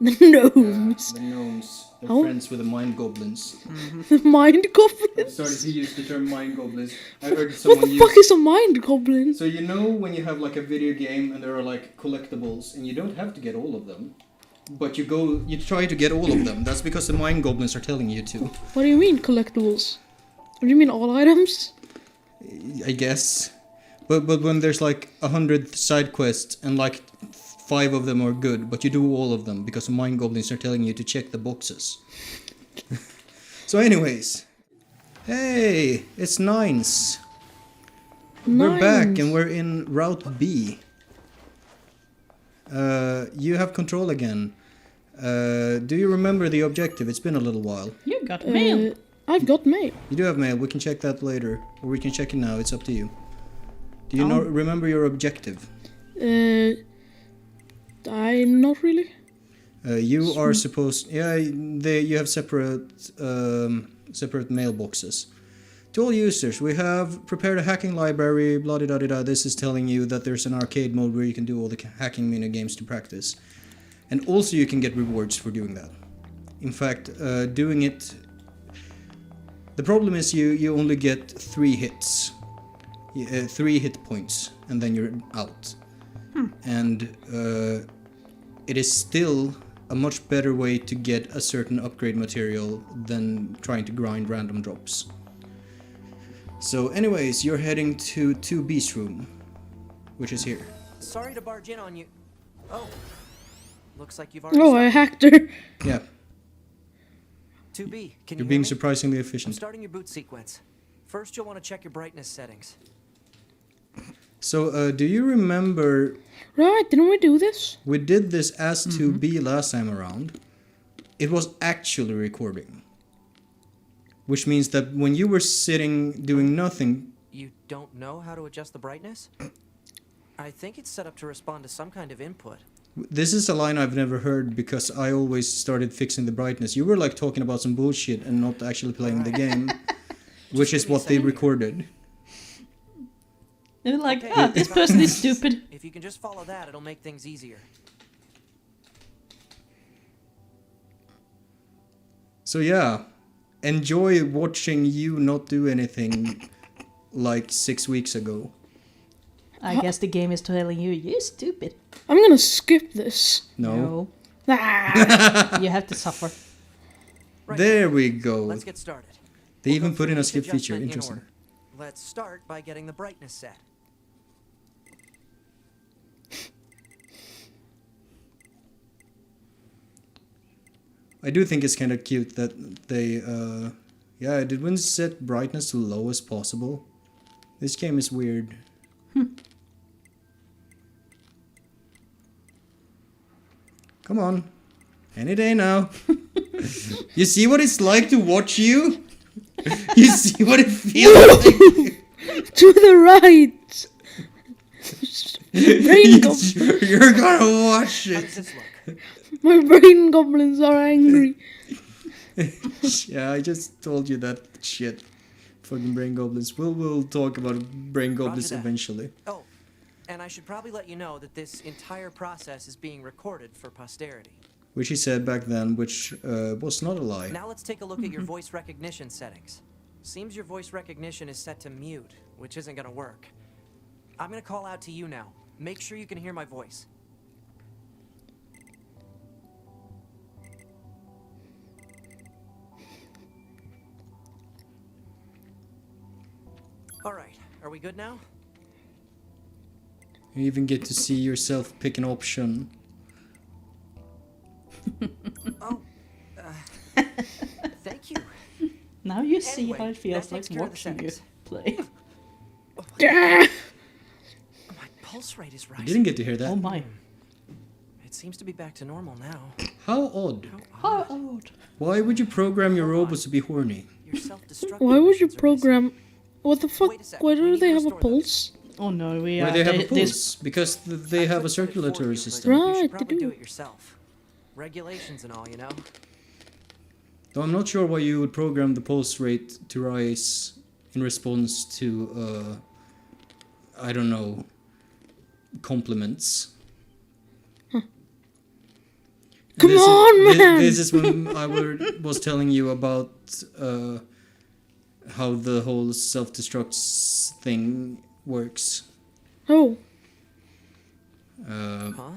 The gnomes. The gnomes. They're Oh. friends with the mind goblins. The mind I've goblins. started to use the term mind goblins. I heard What someone the use... fuck is a mind goblin? So you know when you have like a video game and there are like collectibles and you don't have to get all of them, but you try to get all of them. That's because the mind goblins are telling you to. What do you mean collectibles? What do you mean all items? I guess. But when there's like 100 side quests and like 5 of them are good, but you do all of them because the mind goblins are telling you to check the boxes. So anyways. Hey, it's Nines. We're back and we're in Route B. You have control again. Do you remember the objective? It's been a little while. You got mail. I've got mail. You do have mail. We can check that later. Or we can check it now. It's up to you. Do you remember your objective? Not really. You are supposed... Yeah, you have separate mailboxes. To all users, we have prepared a hacking library, blah da da da. This is telling you that there's an arcade mode where you can do all the hacking minigames to practice. And also you can get rewards for doing that. In fact, doing it... The problem is you only get 3 hits. 3 hit points, and then you're out. And it is still a much better way to get a certain upgrade material than trying to grind random drops. So anyways, you're heading to 2B's room, which is here. Sorry to barge in on you. Oh. Looks like you've already Oh, I hacked her. Yeah, 2B, can you're you being hear me? surprisingly I'm efficient. starting your boot sequence. First, you'll want to check your brightness settings. So, do you remember Right, didn't we do this? we did this as 2B last time around? It was actually recording. Which means that when you were sitting doing nothing... You don't know how to adjust the brightness? I think it's set up to respond to some kind of input. This is a line I've never heard because I always started fixing the brightness. You were like talking about some bullshit and not actually playing the game, which is what they recorded. They're like, Okay. this person is stupid. If you can just follow that, it'll make things easier. So yeah, enjoy watching you not do anything like 6 weeks ago. I guess the game is telling you, you're stupid. I'm gonna skip this. No. Ah. You have to suffer. Right. There we go. Let's get started. They We'll even go put in through a each skip feature. adjustment in Interesting. order. Let's start by getting the brightness set. I do think it's kind of cute that they, yeah, did we set brightness to low as possible? This game is weird. Come on. Any day now. You see what it's like to watch you? You see what it feels like? To the right. Brain goblins. You're gonna watch How it. does this look? My brain goblins are angry. Yeah, I just told you that shit. Fucking brain goblins. We'll talk about brain goblins that. eventually. Oh, and I should probably let you know that this entire process is being recorded for posterity. Which he said back then, which was not a lie. Now let's take a look at your voice recognition settings. Seems your voice recognition is set to mute, which isn't gonna work. I'm gonna call out to you now. Make sure you can hear my voice. Alright, are we good now? You even get to see yourself pick an option. Oh, thank you. Now you see Anyway, how it feels that like takes care of the watching you settings. play. Ah. My pulse rate is You rising. didn't get to hear that. Oh my. It seems to be back to normal now. How odd. How old? Why would you program your robots to be horny? Your self-destruct Why would you emissions are program? What the fuck? Wait a sec, Why we do need they to have a restore those. pulse? Oh no, we Where are. they have a this- pulse? Because they have a circulatory system. You Right, should they probably do. do it yourself. Regulations and all, you know. Though I'm not sure why you would program the pulse rate to rise in response to, I don't know, compliments. Come on, man! This is when I was telling you about how the whole self-destruct thing works. Oh, Huh?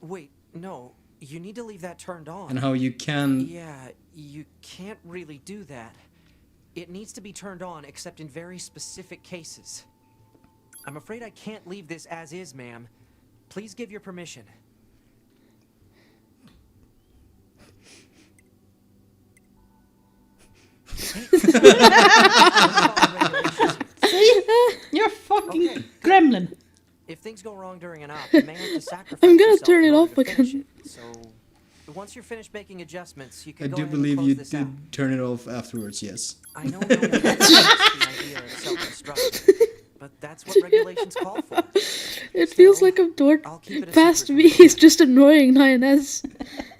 Wait, no. You need to leave that turned on. And how you can... Yeah, you can't really do that. It needs to be turned on except in very specific cases. I'm afraid I can't leave this as is, ma'am. Please give your permission. See? You're fucking Okay. gremlin. If things go wrong during an op, you may have to sacrifice I'm gonna yourself turn in it order off to finish again. it. So, once you're finished making adjustments, you I can go do ahead and believe close you this did out. turn it off afterwards, yes. I know no one likes the idea of self-destruct, but that's what regulations call for. it feels like I'm toward I'll keep it a past secret me. from you. It's just annoying 9S.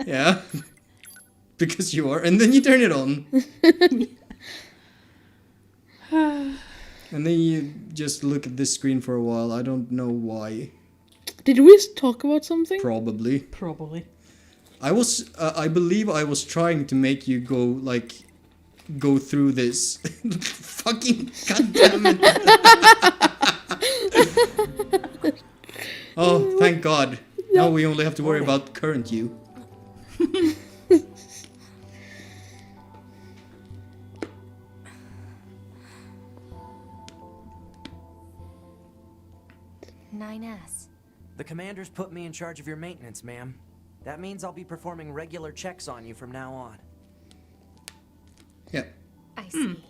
Yeah. Because you are. And then you turn it on. And then you just look at this screen for a while. I don't know why. Did we talk about something? Probably. Probably. I believe I was trying to make you go through this. Fucking goddamn it. Oh, thank God. Now we only have to worry about current you. The commander's put me in charge of your maintenance, ma'am. That means I'll be performing regular checks on you from now on. Yeah. I see.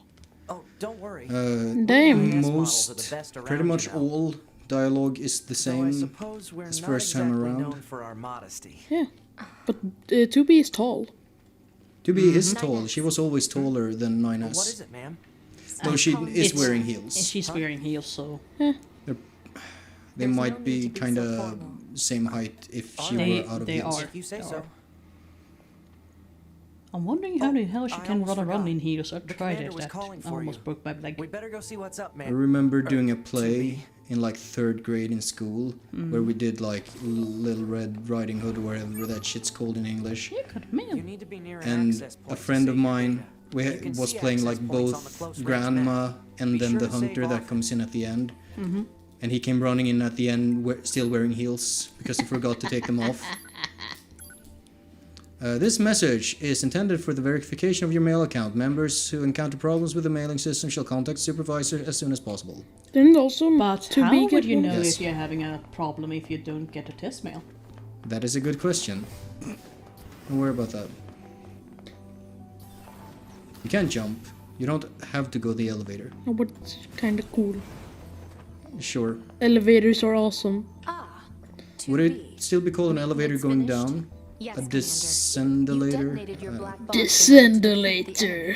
Oh, don't worry. Damn. NES models are the Most, best pretty around, much you know. all dialogue is the So I same suppose we're as not first time exactly around. known for our modesty. Yeah. But 2B is tall. 2B is tall. She was always taller than Well, 9S. what is it, ma'am? Though she is It's- wearing And heels. she's wearing heels, so... They There's might no be need to be so kind of formal. same height if she They- were out of they heels. are. If you say They so. are. I'm wondering how the hell she I can almost run around forgot. in heels. I The tried commander it. was That calling I for almost you. broke my leg. We better go see what's up, I man. remember doing a play in like 3rd grade in school where we did like Little Red Riding Hood or whatever that shit's called in English. You could You man. need to be near an And access point a to friend of save your mine data. You can was see playing access like points on the both close range Grandma map. and Be then sure the to save hunter that often. comes in at the end. And he came running in at the end still wearing heels because he forgot to take them off. This message is intended for the verification of your mail account. Members who encounter problems with the mailing system shall contact supervisor as soon as possible. Didn't also But 2B how get would you one? know Yes. if you're having a problem if you don't get a test mail? That is a good question. Don't worry about that. You can't jump. You don't have to go the elevator. Oh, but it's kind of cool. Sure. Elevators are awesome. Would it still be called an elevator going finished? down? Yes, A Commander. You descendalator? detonated your black bomb Descendalator.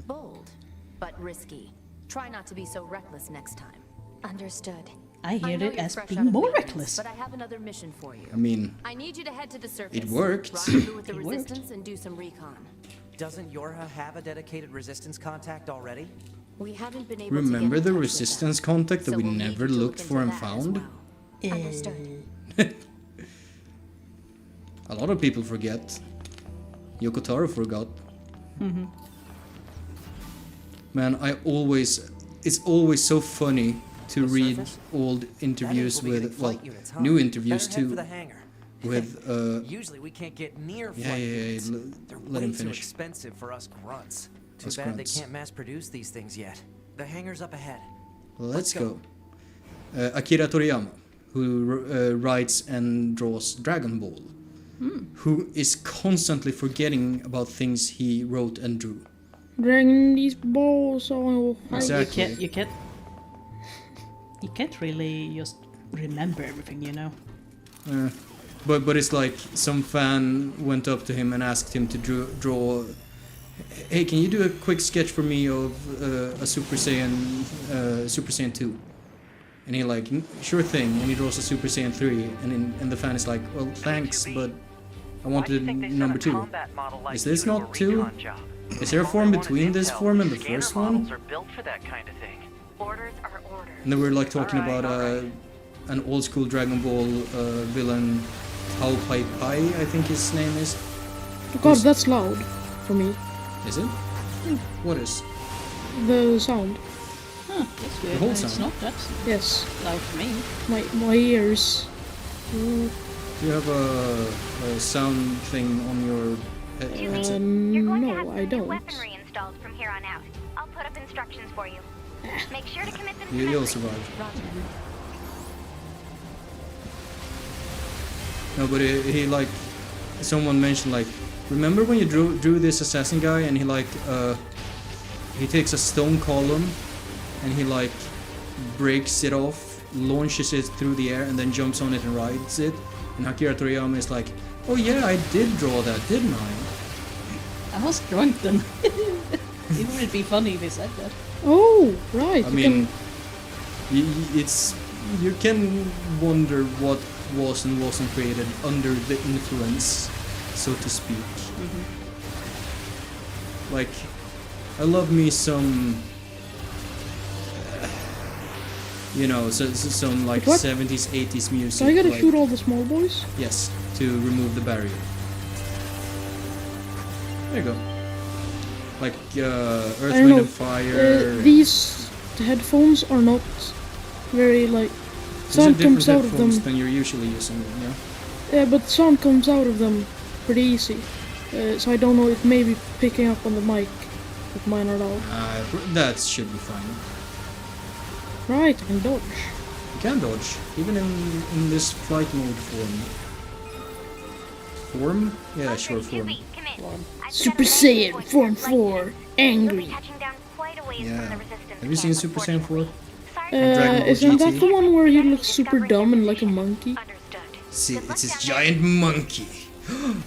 Bold, but risky. Try not to be so reckless next time. Understood. I hear know it you're as fresh being out of more maintenance, reckless. But I have another mission for you. I mean, I need you to head to the surface. it worked. Rendezvous with the It worked. resistance and do some recon. Doesn't Yorha have a dedicated resistance contact already? We haven't been able to remember get the in touch with resistance them, contact that so we we'll need never you to looked look for and into that as found? well. Understood. A lot of people forget. Yoko Taro forgot. Man, it's always so funny to The read surface? old That interviews means we'll be with, getting well, flight units, huh? new interviews Better head for too, the hangar. with, Usually we can't get near yeah, flight yeah, yeah, units. l- They're let way him too finish. expensive for us grunts. Too Us bad grunts. they can't mass produce these things yet. The hangar's up ahead. Let's go. go. Akira Toriyama, who writes and draws Dragon Ball, who is constantly forgetting about things he wrote and drew. Dragging these balls on. Exactly. You can't really just remember everything, you know. But it's like some fan went up to him and asked him to draw. Hey, can you do a quick sketch for me of a Super Saiyan 2? And he like, sure thing. And he draws a Super Saiyan 3, and the fan is like, well, thanks, but I wanted number 2. Is this not 2? Is there a form between this form and the first one? Are built for that kind of thing. Orders are orders. And they were like talking Alright, about alright. an old school Dragon Ball villain Tao Pai Pai, I think his name is. God, that's loud for me. Is it? What is? The sound. Huh, that's good. whole It's sound? not that Yes. loud for me. My ears. Do you have a sound thing on your headset? You're going to have No, some I new don't. weaponry installed from here on out. I'll put up instructions for you. Make sure to commit them to You'll memory. survive. Roger. No, but he like, someone mentioned like, remember when you drew this assassin guy and he takes a stone column and he like breaks it off, launches it through the air and then jumps on it and rides it, and Akira Toriyama is like, oh yeah, I did draw that, didn't I? I was drunk then. It would be funny if he said that. Oh, right. I you mean, can- it's, you can wonder what was and wasn't created under the influence, so to speak. Like, I love me some, you know, some like What? 70s, 80s music. so I gotta like, shoot all the small boys? Yes, to remove the barrier. There you go. Like Earth, I Wind know. and Fire. These headphones are not very like These are sound different comes out of headphones them. than you're usually using. Yeah. Yeah, but sound comes out of them pretty easy. So I don't know. It may be picking up on the mic, if mine are loud. That should be fine. Right, I can dodge. You can dodge, even in this flight mode form. Form? Yeah, sure, form. Yubi, come in. I've Super set up an Saiyan entry Form point for flight 4, units. You'll be angry. touching down quite a ways Yeah. from the resistance Have you seen camp, Super Saiyan 4? unfortunately. Sorry. Dragon Ball Isn't that GT? the one where he looks super dumb and like a monkey? Understood. See, Good luck it's this down giant monkey. Form.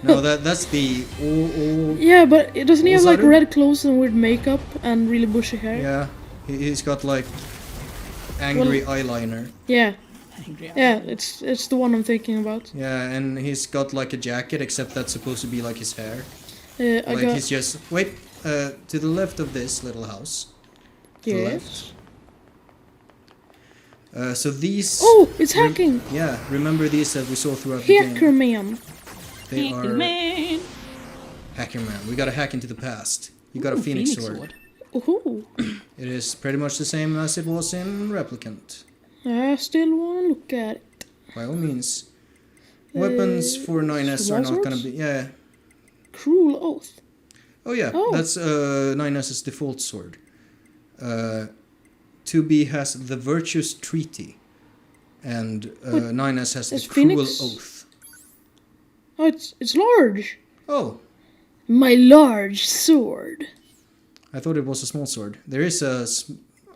No, that's the all. Yeah, but doesn't he have like All-sider? red clothes and weird makeup and really bushy hair? Yeah, he's got like angry eyeliner. Yeah, Angry yeah, it's the one I'm thinking about. Yeah, and he's got like a jacket, except that's supposed to be like his hair. I Like got he's just wait. To the left of this little house. To the yes. left. So these. Oh, it's hacking. Yeah, remember these that we saw throughout the Hacker game. man. They Hacker are man. Hacker Man. We gotta hack into the past. You got a Ooh, Phoenix sword. Ooh, It is pretty much the same as it was in Replicant. I still wanna look at it. By all means. Weapons for 9S are small not gonna swords? be. Yeah. Cruel oath. Oh yeah, Oh. that's 9S's default sword. 2B has the Virtuous Treaty, and 9S has the is Cruel Phoenix- Oath. Oh, it's large. Oh, My large sword. I thought it was a small sword. There is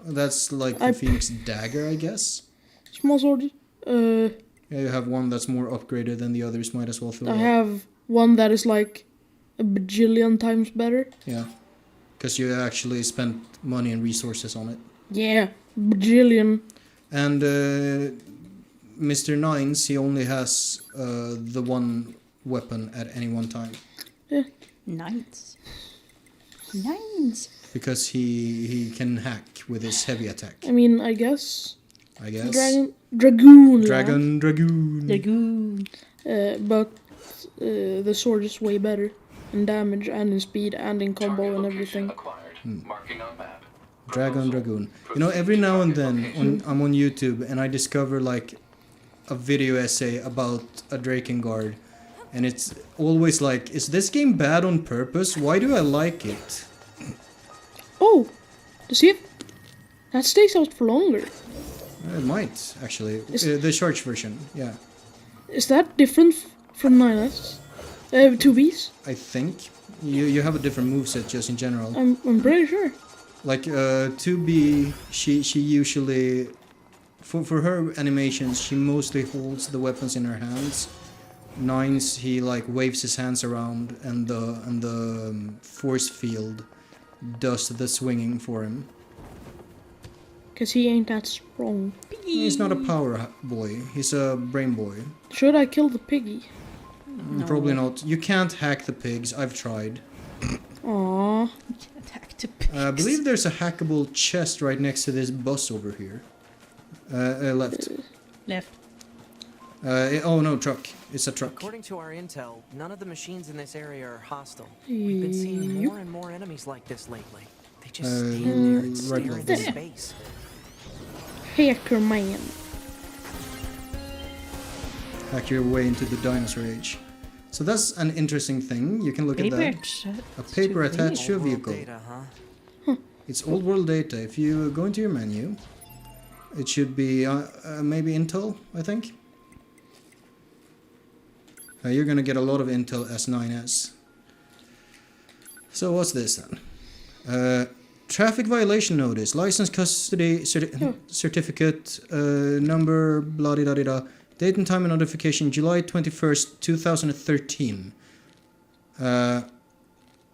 that's like the I- Phoenix dagger, I guess. Small sword. Yeah, you have one that's more upgraded than the others. Might as well throw I it. have one that is like a bajillion times better. Yeah, because you actually spent money and resources on it. Yeah, bajillion. And Mr. Nines, he only has the one weapon at any one time. Nice. Nice. Because he can hack with his heavy attack, I mean, I guess. I guess. Dragoon. lad. Dragoon. Lagoon. But the sword is way better in damage and in speed and in combo and everything. Dragoon. You know, every now and then I'm on YouTube and I discover like a video essay about a Drakengard, and it's always like, is this game bad on purpose? Why do I like it? Oh, see if that stays out for longer. It might actually. Is- The charge version, yeah. Is that different from 9S? 2Bs? I think you have a different moveset just in general. I'm pretty sure. Like 2B, she usually for her animations she mostly holds the weapons in her hands. Nines, he like waves his hands around and the force field does the swinging for him. Cause he ain't that strong. He's not a power boy. He's a brain boy. Should I kill the piggy? Probably not. You can't hack the pigs. I've tried. Aww. Attack to pigs. I believe there's a hackable chest right next to this bus over here. Left. Left. Oh no, truck. It's a truck. According to our intel, none of the machines in this area are hostile. We've been seeing more and more enemies like this lately. They just stand there and right stare like into that. space. Hacker man. Hack your way into the dinosaur age. So that's an interesting thing. You can look Paper at that. A paper attached to a Old world vehicle. data, huh? It's old world data. If you go into your menu, it should be maybe Intel, I think. You're gonna get a lot of Intel S9s. So what's this then? Traffic violation notice, license custody certificate, number, blah da da da. Date and time of notification, July 21st, 2013.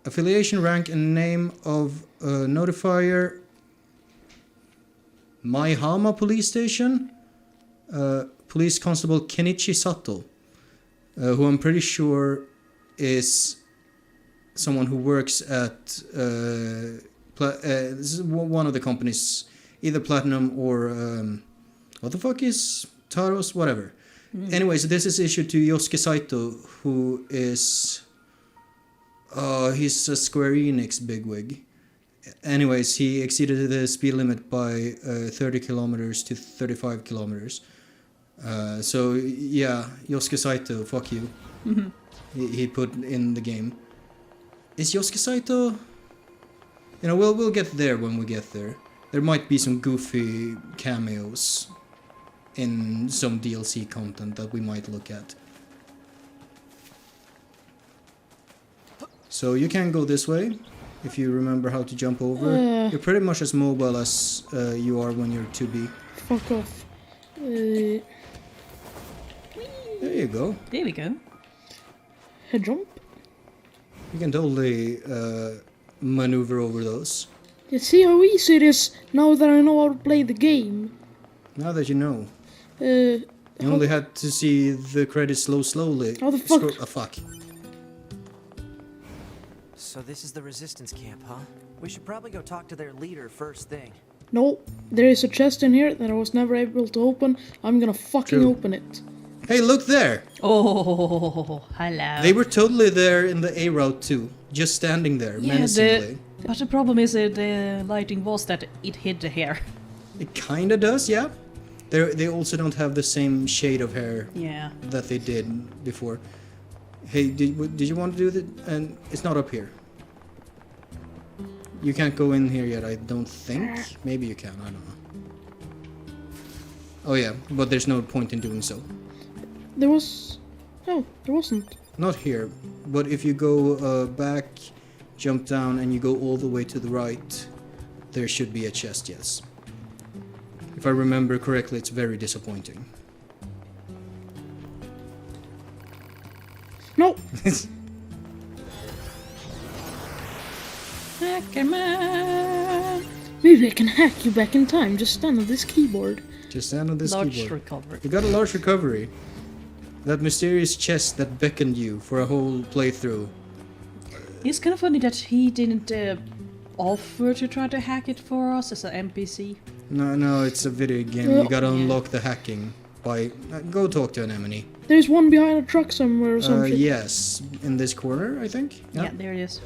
Affiliation, rank, and name of notifier. Maihama Police Station. Police Constable Kenichi Sato. Who I'm pretty sure is someone who works at this is one of the companies, either Platinum or what the fuck is Taros, whatever. Anyways, this is issued to Yosuke Saito, who is he's a Square Enix bigwig. Anyways, he exceeded the speed limit by 30 kilometers to 35 kilometers. So yeah, Yosuke Saito, fuck you. He put in the game. Is Yosuke Saito? You know, we'll get there when we get there. There might be some goofy cameos in some DLC content that we might look at. So you can go this way if you remember how to jump over. You're pretty much as mobile as you are when you're 2B. Fuck off. There you go. There we go. Head jump. You can totally maneuver over those. You see how easy it is now that I know how to play the game. Now that you know. You You only had to see the credits slowly. How the fuck? Fuck. So this is the resistance camp, huh? We should probably go talk to their leader first thing. No, there is a chest in here that I was never able to open. I'm gonna fucking True. open it. Hey, look there! Oh, hello. They were totally there in the A route too, just standing there menacingly. But the problem is the lighting was that it hid the hair. It kinda does, yeah. They also don't have the same shade of hair Yeah. that they did before. Hey, did you want to do that? And it's not up here. You can't go in here yet, I don't think. Maybe you can, I don't know. Oh yeah, but there's no point in doing so. There was... No, there wasn't. Not here, but if you go back, jump down, and you go all the way to the right, there should be a chest, yes. If I remember correctly, it's very disappointing. No! Hacker man. Maybe I can hack you back in time. Just stand on this keyboard. Just stand on this Large keyboard. recovery. You got a large recovery. That mysterious chest that beckoned you for a whole playthrough. It's kind of funny that he didn't offer to try to hack it for us as an NPC. No, it's a video game. You gotta unlock the hacking by... go talk to an enemy. There's one behind a truck somewhere or something. Yes, in this corner, I think. Yeah, there it is.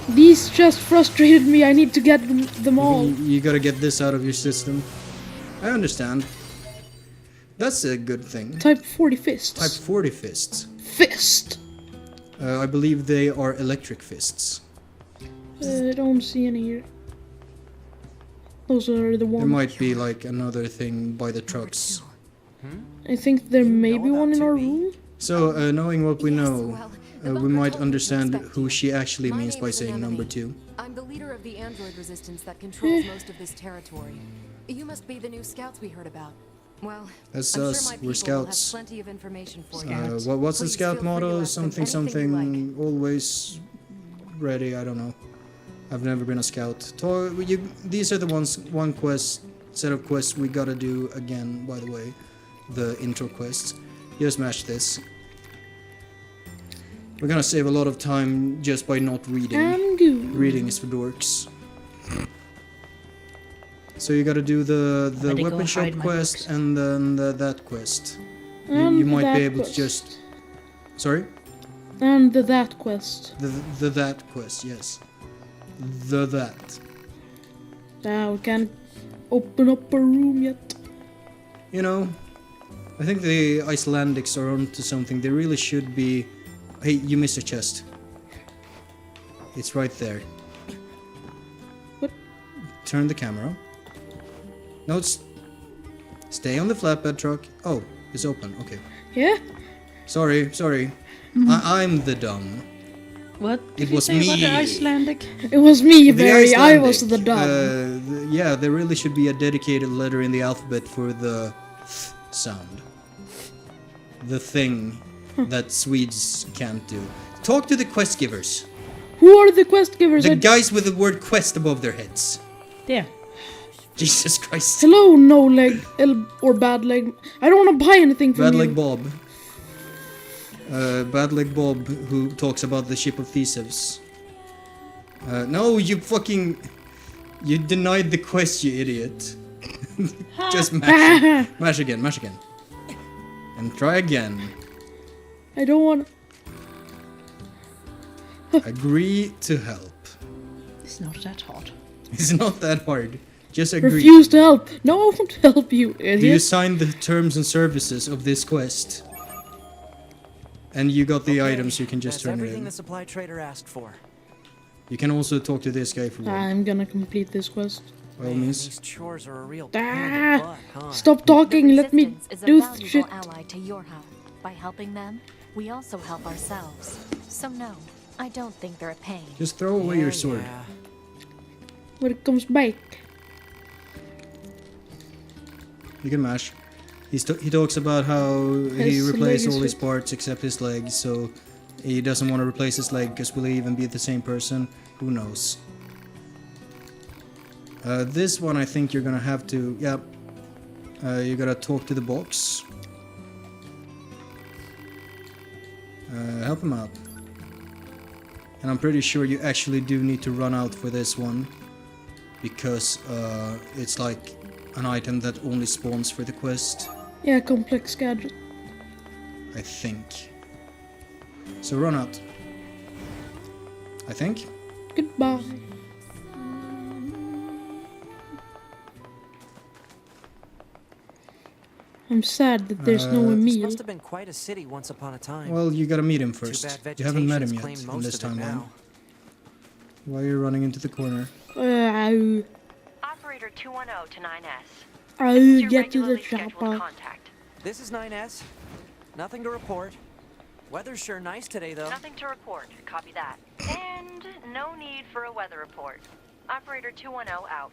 These just frustrated me. I need to get them all. You gotta get this out of your system. I understand. That's a good thing. Type 40 fists. Type 40 fists. Fist! I believe they are electric fists. I don't see any here. Those are the ones. There might be like another thing by the trucks. I think there may know be one about in our 2B? room. So, knowing what we know, the we bunker might told me to understand expect who you. she actually My means name by is saying Anemone. number 2. I'm the leader of the android resistance that controls most of this territory. You must be the new scouts we heard about. Well, That's I'm us, sure my we're people will have scouts. plenty of information for you. What's the Please scout feel free to motto? ask them Something, anything you always ready, I don't know. I've never been a scout. These are the one set of quests we gotta do again, by the way. The intro quests. Just smash this. We're gonna save a lot of time just by not reading. I'm good. Reading is for dorks. So you gotta do the better go weapon shop hide my quest books. and then that quest. You might that be able quest. to just... Sorry? And the that quest. The that quest, yes. The that. We can't open up a room yet. You know, I think the Icelandics are onto something. They really should be... Hey, you missed a chest. It's right there. What? Turn the camera. No, it's... Stay on the flatbed truck. Oh, it's open. Okay. Yeah? Sorry. I'm the dumb. What did It you was say about me. the Icelandic? It was me, The Barry. I was Icelandic, the dumb. yeah, there really should be a dedicated letter in the alphabet for the sound. The thing that Swedes can't do. Talk to the quest givers. Who are the quest givers? The guys with the word quest above their heads. There. Jesus Christ. Hello, no leg or bad leg. I don't want to buy anything from Bad you. Leg Bob. Bad Leg Bob, who talks about the ship of Theseus. No, you fucking... You denied the quest, you idiot. Just mash again. And try again. I don't want. Agree to help. It's not that hard. It's not that hard. Just agree. Refuse to help. No, I won't help you, Do you idiot. sign the terms and services of this quest? And you got the Okay, items, you can just that's turn it everything in. the supply trader asked for. You can also talk to this guy for one. I'm gonna complete this quest. By all Man, means. these chores are a real pain in the butt, huh? Stop talking. Let me Resistance is a do valuable shit. ally to your help. By helping them, we also help ourselves. So no, I don't think they're a pain. Just throw away your sword. Yeah. When it comes back. You can mash. He talks about how he His replaced leg is all his fit. parts except his legs, so he doesn't want to replace his leg because will he even be the same person? Who knows? This one I think you're gonna have to... Yeah. You gotta talk to the box. Help him out. And I'm pretty sure you actually do need to run out for this one. Because it's like an item that only spawns for the quest. Yeah, complex gadget. I think. So run out. I think. Goodbye. I'm sad that there's no This meal. must have been quite a city once upon a time. Well, you gotta meet him Too first. bad You haven't met him vegetation's yet claimed in this most of it timeline. now. Why are you running into the corner? Operator 210 to 9S. Your Get to the regularly scheduled chopper. contact. This is 9S. Nothing to report. Weather's sure nice today, though. Nothing to report. Copy that. And no need for a weather report. Operator 210 out.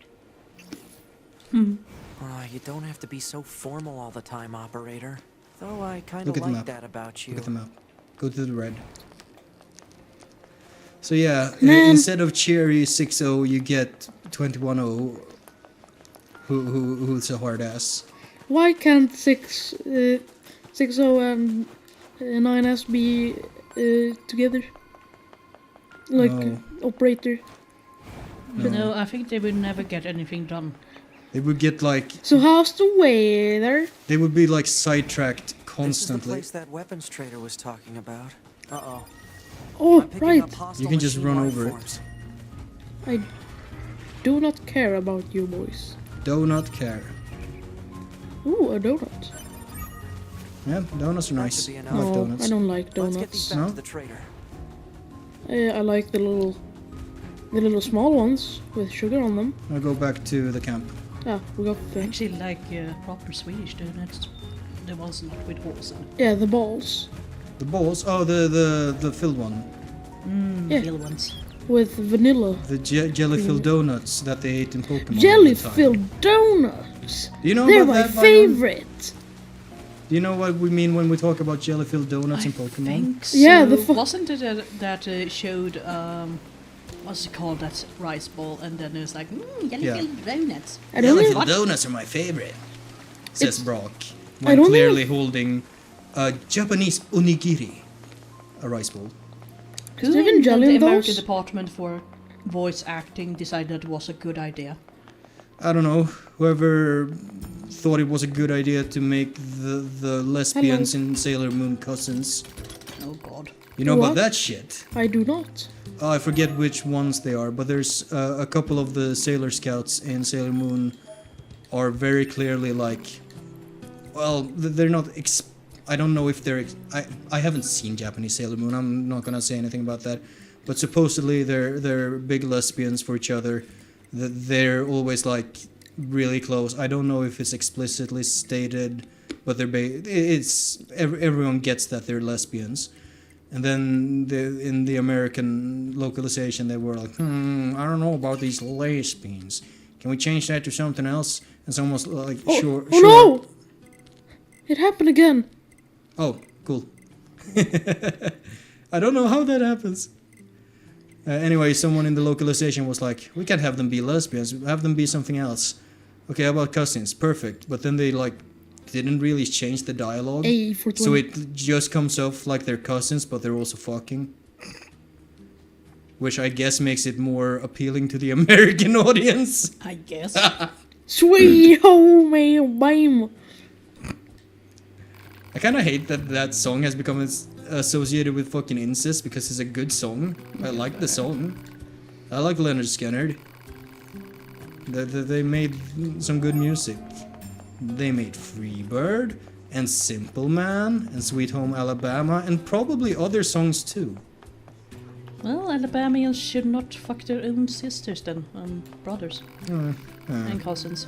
You don't have to be so formal all the time, operator. Though I kind Look of at the like map. that about you. Look at the map. Go to the red. So yeah, Man. instead of Cherry 6-0, you get 21-0. Who's a hard ass. Why can't 6-0 and 9S be together? Like No. operator. No, I think they will never get anything done. They would get like... So how's the weather? They would be like sidetracked This is the constantly. place that weapons trader was talking about. Uh-oh. Oh, I'm picking right. up hostile You can just machine run life over it. forms. I do not care about you boys. Do not care. Ooh, a donut. Yeah, donuts are That nice. should be I enough. like No, donuts. I don't like Let's get these donuts. back No? to the trader. I like the little small ones with sugar on them. I'll go back to the camp. Ah, we got I the actually like proper Swedish donuts. The ones not with holes in. yeah the balls The balls? Oh, the filled one. Yeah. Real ones. with vanilla. The jelly-filled donuts that they ate in Pokemon all the time. Jelly-filled donuts. Do you know They're about my that, Vargorm? favorite. Do you know what we mean when we talk about jelly-filled donuts I in Pokemon? think so. Yeah, Wasn't it that showed what's it called, that rice ball, and then it's like jelly-filled donuts. I don't know. Jelly-filled donuts are my favorite, says It's- Brock, I while don't know clearly if- holding a Japanese onigiri, a rice ball. Is there even jelly the in American those? department for voice acting decided it was a good idea. I don't know, whoever thought it was a good idea to make the lesbians in Sailor Moon cousins. Oh god. You know What? about that shit? I do not. Oh, I forget which ones they are, but there's a couple of the Sailor Scouts in Sailor Moon are very clearly like, well, they're not. I don't know if they're. I haven't seen Japanese Sailor Moon. I'm not gonna say anything about that. But supposedly they're big lesbians for each other. They're always like really close. I don't know if it's explicitly stated, but everyone gets that they're lesbians. And then in the American localization, they were like, I don't know about these lesbians. Can we change that to something else? And someone's like, sure. No! It happened again. Oh, cool. I don't know how that happens. Anyway, someone in the localization was like, we can't have them be lesbians, have them be something else. Okay, how about cousins? Perfect. But then they like didn't really change the dialogue. A for 20. So it just comes off like they're cousins, but they're also fucking. Which I guess makes it more appealing to the American audience. I guess. Sweet home bam. I kind of hate that that song has become associated with fucking incest because it's a good song. I like the song. I like Leonard Skinner. They made some good music. They made Freebird and Simple Man and Sweet Home Alabama and probably other songs too. Well, Alabamians should not fuck their own sisters then, brothers and cousins.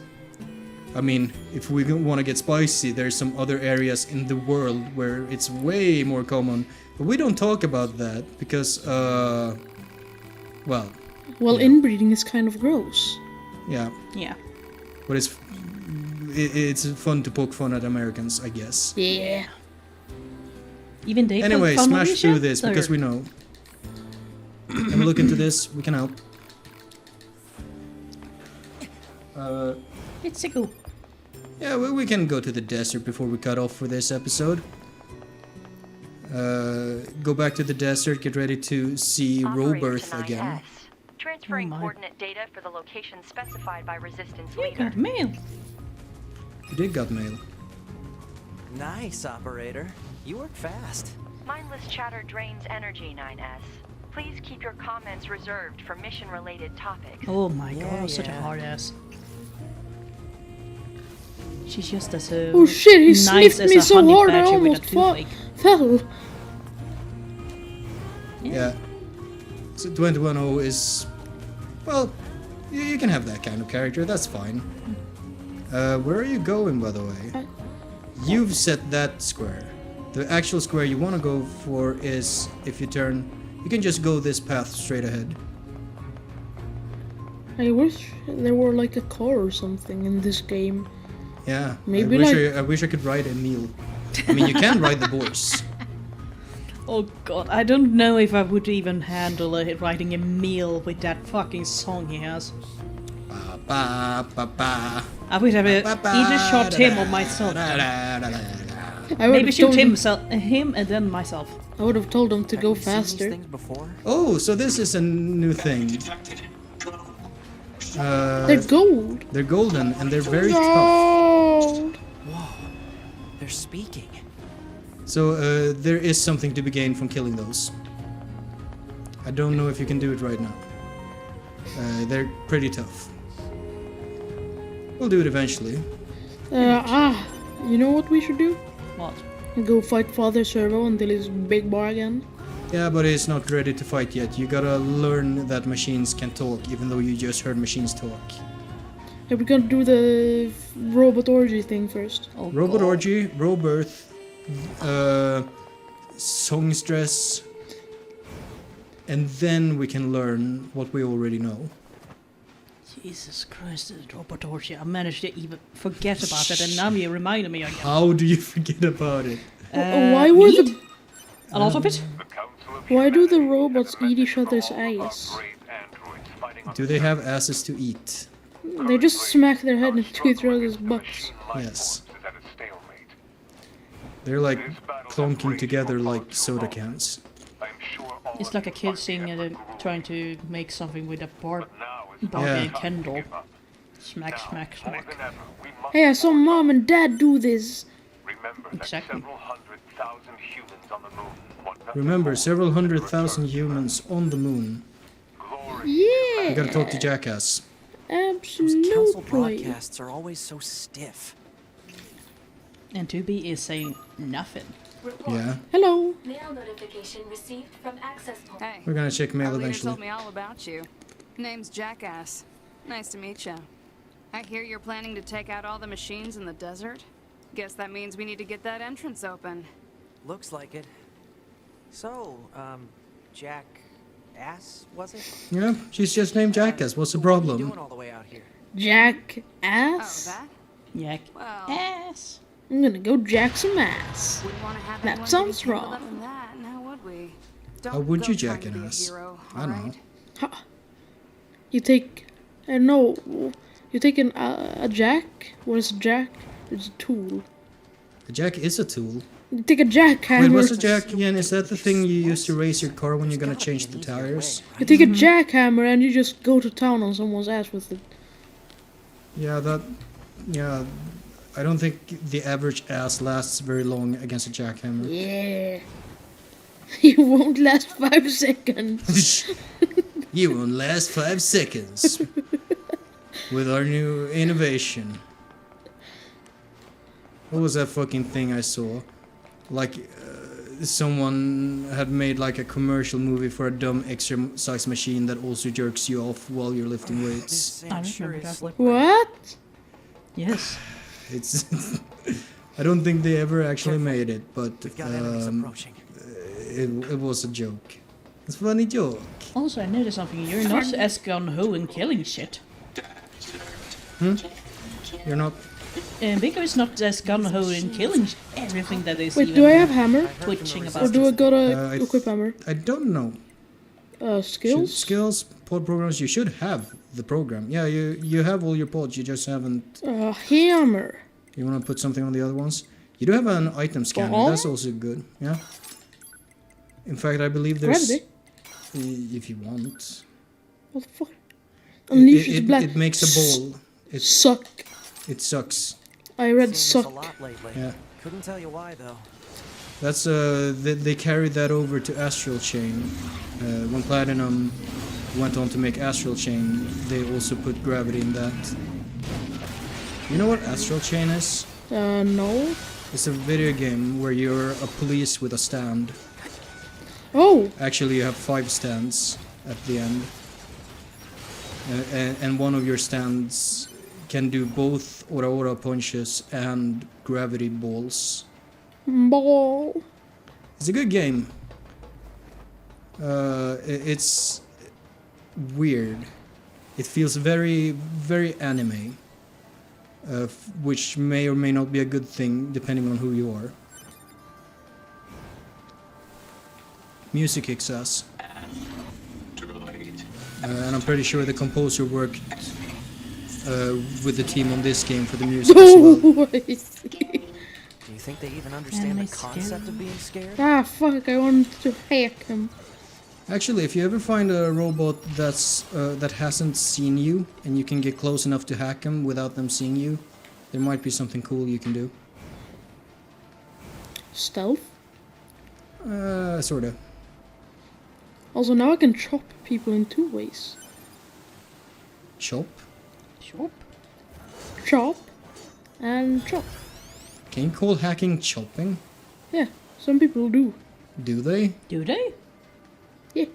I mean, if we want to get spicy, there's some other areas in the world where it's way more common. But we don't talk about that because, well... Well, inbreeding is kind of gross. Yeah. Yeah. But it's fun to poke fun at Americans, I guess. Yeah. Even they Anyway, poke fun of smash you, through Chef, this or- because we know. Can we look into this? We can help. It's a go. Yeah, we can go to the desert before we cut off for this episode. Go back to the desert, get ready to see Operator Rebirth to again. 9S. Transferring Oh my. coordinate data for the location specified by Resistance We leader. got mail. You did got mail. Nice, operator. You work fast. Mindless chatter drains energy, 9S. Please keep your comments reserved for mission-related topics. Oh my Yeah, god, such a yeah. hard ass. She's just as a Oh shit, he nice sniffed as me a so honey hard I badger with a almost toothache. fell. Yeah. So 21-0 is... Well, you can have that kind of character, that's fine. Where are you going, by the way? You've set that square. The actual square you want to go for is, if you turn... You can just go this path straight ahead. I wish there were like a car or something in this game. Yeah, Maybe I wish I could ride a Neil. I mean, you can ride the horse. Oh god, I don't know if I would even handle writing a meal with that fucking song he has. Ba, ba, ba, ba. I would have either shot him or myself. Maybe shoot him and then myself. I would have told him to Have go you seen these faster. things before? Oh, so this is a new thing. They're gold. They're golden and they're very tough. Gold. They're speaking. So there is something to be gained from killing those. I don't know if you can do it right now. They're pretty tough. We'll do it eventually. You know what we should do? What? Go fight Father Servo until he's big bar again. Yeah, but he's not ready to fight yet. You gotta learn that machines can talk, even though you just heard machines talk. Yeah, we're gonna do the robot orgy thing first. Oh, Robot god. Orgy, Rebirth, Songstress, and then we can learn what we already know. Jesus Christ, the robot orgy. I managed to even forget about it and now you reminded me again. How do you forget about it? Why were meat? the A lot of it? Why do the robots eat each other's ass? Do they have asses to eat? They just smack their head into each other's butts. Yes. They're like clonking together like soda cans. It's like a kid singing trying to make something with a Barbie Yeah. and Ken doll. Smack, Now, smack, more smack. than ever, we must Hey, I saw Mom and Dad do this. remember Exactly. that several 100,000 humans on the moon want nothing Remember, more several than a 100,000 return to humans on the moon. Earth. Glory We Yeah, gotta talk to Jackass. Those council absolutely. broadcasts are always so stiff. And 2B is saying nothing. Yeah, Hello. Mail notification received from access point. Hey, we're gonna check mail our leader eventually. told me all about you. Name's Jackass. Nice to meet you. I hear you're planning to take out all the machines in the desert. Guess that means we need to get that entrance open. Looks like it. So, Jack Ass, was it? Yeah, she's just named Jackass. What's the What are you doing problem? all the way out here? Oh, Jackass. that? Yak. Well, Ass. I'm gonna go jack some ass. wouldn't want to have That anyone sounds getting tangled wrong. up in that, now would we? Don't How would go you trying jack to an be a ass? hero, I don't know. alright? Ha. You take, no, you take a jack. What is a jack? It's a tool. A jack is a tool. You take a jackhammer. Wait, what's a jack again? Is that the thing you use to raise your car when you're gonna There's gotta be change an the easier way, tires? You right? take a jackhammer and you just go to town on someone's ass with it. Yeah, that. Yeah, I don't think the average ass lasts very long against a jackhammer. Yeah. You won't last 5 seconds. You won't last 5 seconds with our new innovation. What was that fucking thing I saw? Like, someone had made like a commercial movie for a dumb exercise machine that also jerks you off while you're lifting weights. This I sand sure remember is that. slippery. What? Yes. It's. I don't think they ever actually made it, but We've got enemies approaching. it was a joke. It's a funny joke. Also, I noticed something. You're not as gun-ho in killing shit. You're not. Viggo is not as gun-ho in killing everything that is Wait, even do I have hammer? twitching Or about. do I gotta I equip hammer? I don't know. Skills? Skills, pod programs. You should have the program. Yeah, you have all your pods. You just haven't. Hammer. You want to put something on the other ones? You do have an item scanner. Uh-huh. That's also good. Yeah. In fact, I believe there's. Gravity? If you want. What the fuck? Unleashes It black. it makes a ball. It Suck. it sucks. I read Seeing this a suck. lot lately. Yeah. Couldn't tell you why though. That's they carried that over to Astral Chain. When Platinum went on to make Astral Chain, they also put gravity in that. You know what Astral Chain is? No. It's a video game where you're a police with a stand. Oh, Actually, you have 5 stands at the end. And one of your stands can do both Aura punches and gravity balls. ball. It's a good game. It's weird. It feels very, very anime. Which may or may not be a good thing, depending on who you are. Music kicks ass. And I'm pretty sure the composer worked with the team on this game for the music as well. Do you think they even understand the Enemies concept too. of being scared? Ah, fuck, I wanted to hack him. Actually, if you ever find a robot that hasn't seen you, and you can get close enough to hack them without them seeing you, there might be something cool you can do. Stealth? Sorta. Also, now I can chop people in 2 ways. Chop? Sure. Chop and chop. Can you call hacking chopping? Yeah, some people do. Do they? Do they? Yeah.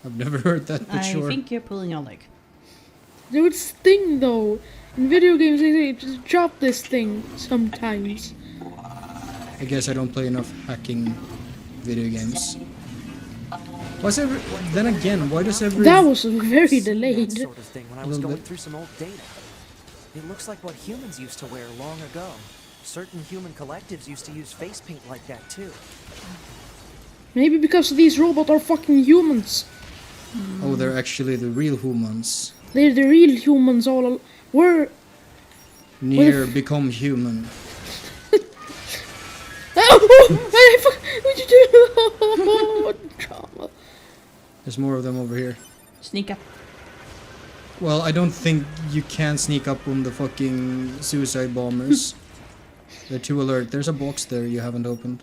I've never heard that, but I sure. think you're pulling your leg. They would sting though. In video games, they say just chop this thing sometimes. I guess I don't play enough hacking video games. Why's every... Then again, why does every... That was very Seen delayed. That sort of thing when I was little going bit. through some old data. It looks like what humans used to wear long ago. Certain human collectives used to use face paint like that too. Maybe because these robots are fucking humans. Oh, they're actually the real humans. They're the real humans we're... NieR become human. Oh, fuck, what'd you do? Trauma. There's more of them over here. Sneak up. Well, I don't think you can sneak up on the fucking suicide bombers. They're too alert. There's a box there you haven't opened.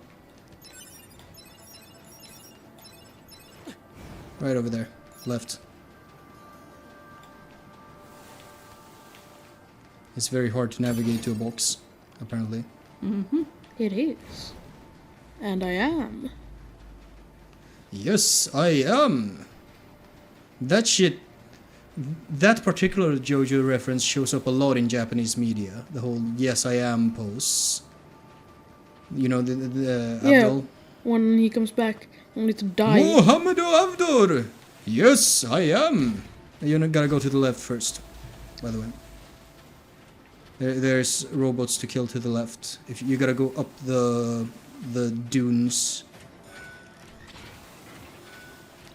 Right over there. Left. It's very hard to navigate to a box, apparently. It is. And I am. Yes, I am. That shit... That particular JoJo reference shows up a lot in Japanese media. The whole yes I am pose. You know, the Yeah. Abdul? When he comes back, only to die. Muhammadu Abdur! Yes, I am! You gotta go to the left first, by the way. There's robots to kill to the left. If you gotta go up the dunes.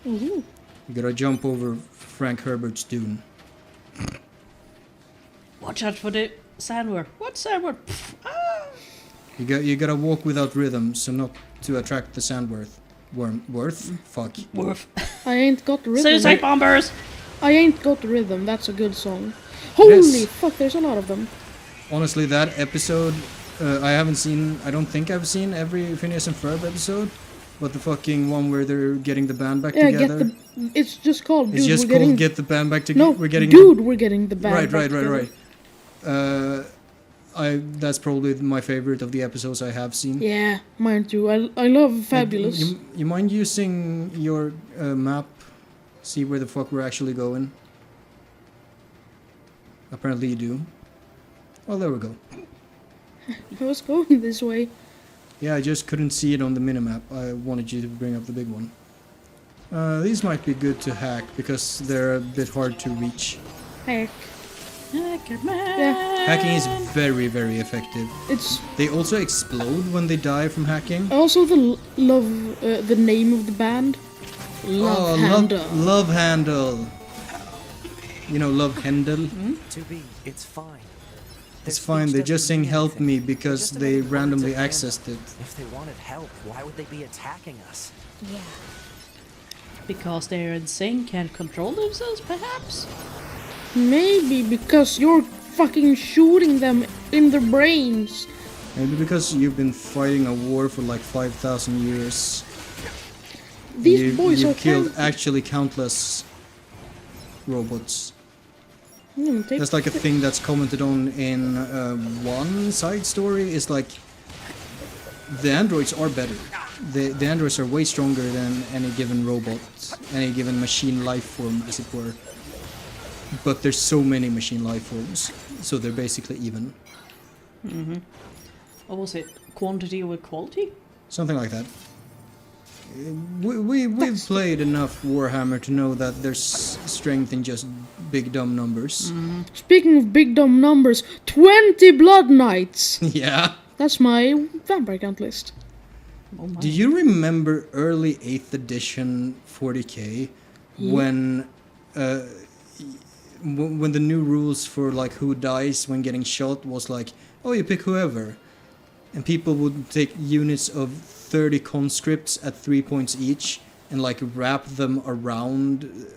Ooh. You gotta jump over Frank Herbert's dune. Watch out for the sandworm. What sandworm? Pff, ah! You gotta walk without rhythm, so not to attract the sandworth. Worth? Fuck. Worf. I ain't got rhythm. Suicide bombers! I ain't got rhythm. That's a good song. Holy Yes. fuck! There's a lot of them. Honestly, that episode, I don't think I've seen every Phineas and Ferb episode, but the fucking one where they're getting the band back Yeah, together. It's just called. It's Dude, just we're called getting. Get the Band Back Together. No, We're getting dude, we're getting the band. Right. back together. That's probably my favorite of the episodes I have seen. Yeah, mine too. I love Fabulous. You mind using your map? See where the fuck we're actually going? Apparently you do. Well, there we go. I was going this way. Yeah, I just couldn't see it on the minimap. I wanted you to bring up the big one. These might be good to hack because they're a bit hard to reach. Heck. Yeah. Hacking is very, very effective. It's They also explode when they die from hacking. also the name of the band. Love Handle. Love Handle. You know, Love Handle? To be, it's fine. It's fine, they're just saying help me because they randomly accessed it. If they wanted help, why would they be attacking us? Yeah. Because they're insane, can't control themselves, perhaps? Maybe because you're fucking shooting them in their brains. Maybe because you've been fighting a war for like 5,000 years. These boys you are killed actually countless robots. take That's like a thing that's commented on in one side story is like the androids are better. The androids are way stronger than any given robot, any given machine life form, as it were. But there's so many machine life forms, so they're basically even. What was it? Quantity over quality? Something like that. We've played enough Warhammer to know that there's strength in just big dumb numbers. Speaking of big dumb numbers, 20 Blood Knights. Yeah. That's my vampire count list. Oh my. Do you remember early 8th edition 40k when the new rules for like who dies when getting shot was like, oh, you pick whoever, and people would take units of 30 conscripts at 3 points each and like wrap them around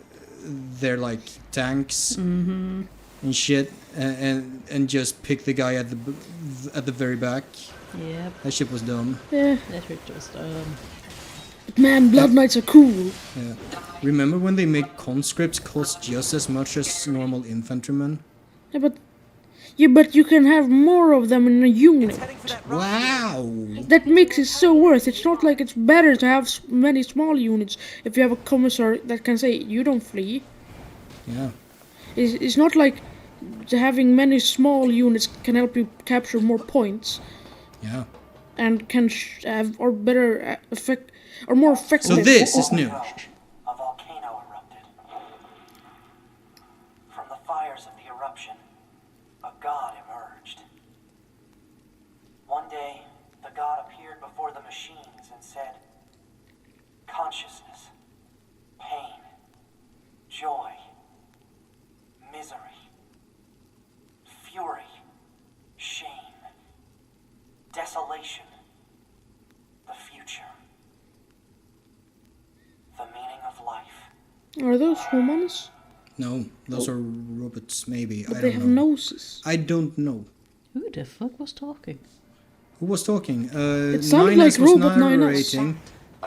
their like tanks and shit and just pick the guy at the very back. Yep, That shit was dumb. Yeah, that was just but man, Blood Knights are cool. Yeah. Remember when they make conscripts cost just as much as normal infantrymen? Yeah, but you can have more of them in a unit. Heading for that Wow! That makes it so worth. It's not like it's better to have many small units if you have a commissar that can say, you don't flee. Yeah. It's not like having many small units can help you capture more points Yeah. and can have or better effect or more effective. So this is new. A volcano erupted. From the fires of the eruption, a god emerged. One day, the god appeared before the machines and said, consciousness, pain, joy, misery, fury, shame, desolation, the future. The meaning of life. Are those humans? No, those are robots, maybe. But I they don't have know. noses. I don't know. Who the fuck was talking? Who was talking? It sounded 9S like was Robot 9S. narrating,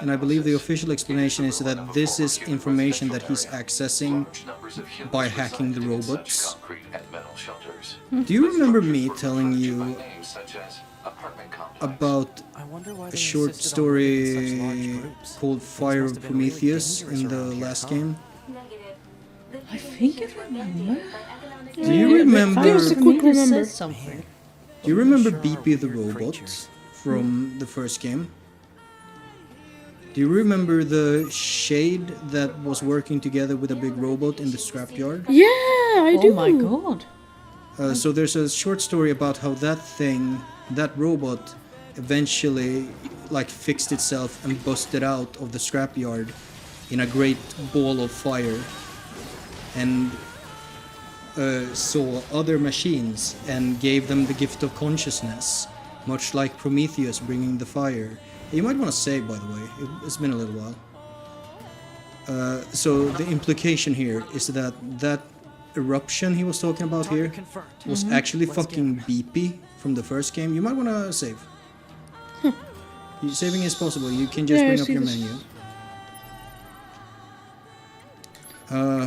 and I believe the official explanation is that this is information that he's accessing by hacking the robots. Do you remember me telling you about I wonder why a they short insisted on living in such story large groups. called Things Fire must of have been really Prometheus dangerous in the around here, last huh? game? Negative. The I think I mutations were remember. mandated by economic Do you Yeah, remember- Fire Give us a of quick Prometheus remember. says something. Do you remember Sure are BP the weird robot creatures. from the first game? Do you remember the shade that was working together with a big robot in the scrapyard? Yeah, I do. Oh my god. So there's a short story about how that thing, that robot, eventually like fixed itself and busted out of the scrapyard in a great ball of fire, and saw other machines and gave them the gift of consciousness, much like Prometheus bringing the fire. You might want to save, by the way. It's been a little while. So the implication here is that that eruption he was talking about here Target confirmed. was actually Let's fucking BP from the first game. You might want to save. Saving is possible. You can just Yeah, I bring up see your this. menu.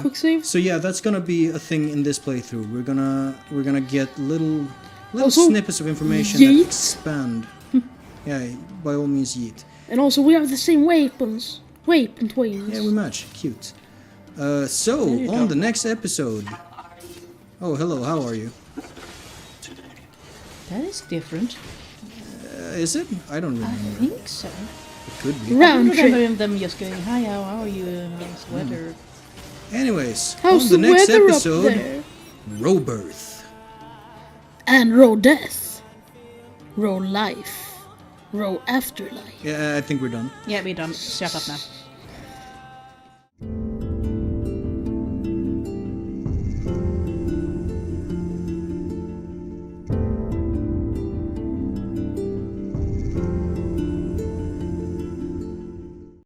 Quick save. So yeah, that's gonna be a thing in this playthrough. We're gonna get little Also, snippets of information yeet. that expand. Yeah, by all means, yeet. And also, we have the same weapons. Weapon twins. Yeah, we match. Cute. So you on go. the next episode. Oh, hello. How are you? That is different. Is it? I don't I remember. think so. It could be. I Round remember trip. them just going, hi, how are you? How's the weather? Anyways, How's on the the next weather up episode, there? Robirth. And row death. Row life. Row afterlife. Yeah, I think we're done. Yeah, we're done. Shut up now.